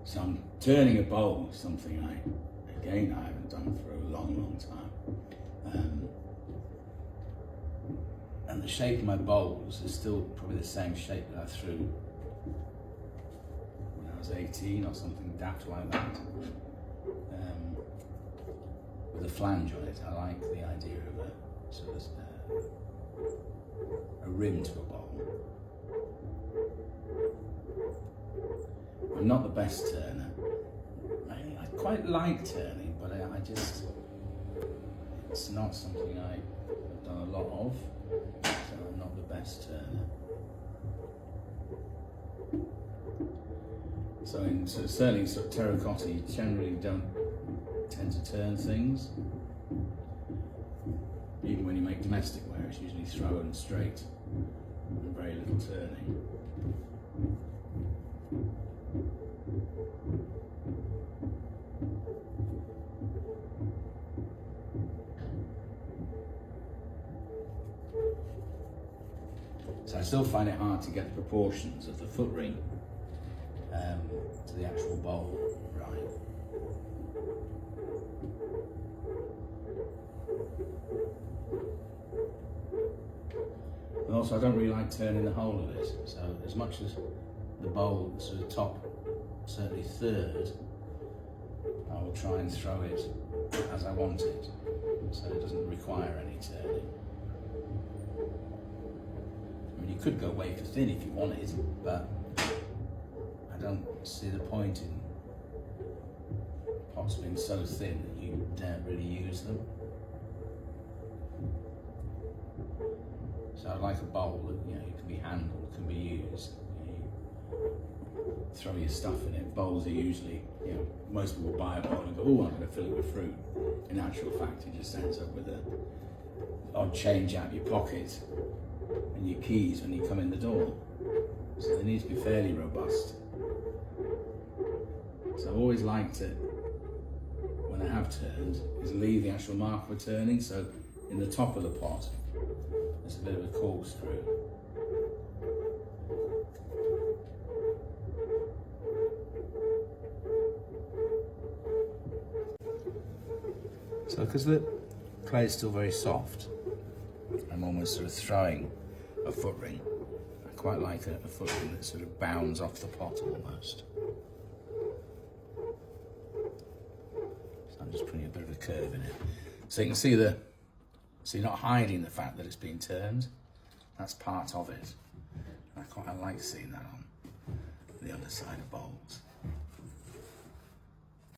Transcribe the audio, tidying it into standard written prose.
So I'm turning a bowl, something I haven't done for a long time. And the shape of my bowls is still probably the same shape that I threw when I was 18 or something daft like that. With a flange on it. I like the idea of a sort of a rim to a bowl. I'm not the best turner. I quite like turning, but it's not something I've done a lot of, so I'm not the best turner. So certainly terracotta, you generally don't tend to turn things. Even when you make domestic ware, it's usually thrown straight and very little turning. So I still find it hard to get the proportions of the foot ring to the actual bowl right. And also I don't really like turning the whole of it, so as much as the bowl sort of top, certainly third, I will try and throw it as I want it, so it doesn't require any turning. I mean, you could go wafer thin if you wanted, but I don't see the point in pots being so thin that you don't really use them. So I like a bowl that, you know, it can be handled, can be used. You throw your stuff in it. Bowls are usually, you know, most people buy a bowl and go, oh, I'm going to fill it with fruit. In actual fact, it just ends up with an odd change out of your pocket and your keys when you come in the door. So they need to be fairly robust. So I've always liked it, when I have turned, is leave the actual mark for turning. So in the top of the pot, there's a bit of a corkscrew. So because the clay is still very soft, I'm almost sort of throwing a foot ring. I quite like a foot ring that sort of bounds off the pot almost. So I'm just putting a bit of a curve in it. So you can see so you're not hiding the fact that it's been turned. That's part of it. I quite like seeing that on the underside of bowls.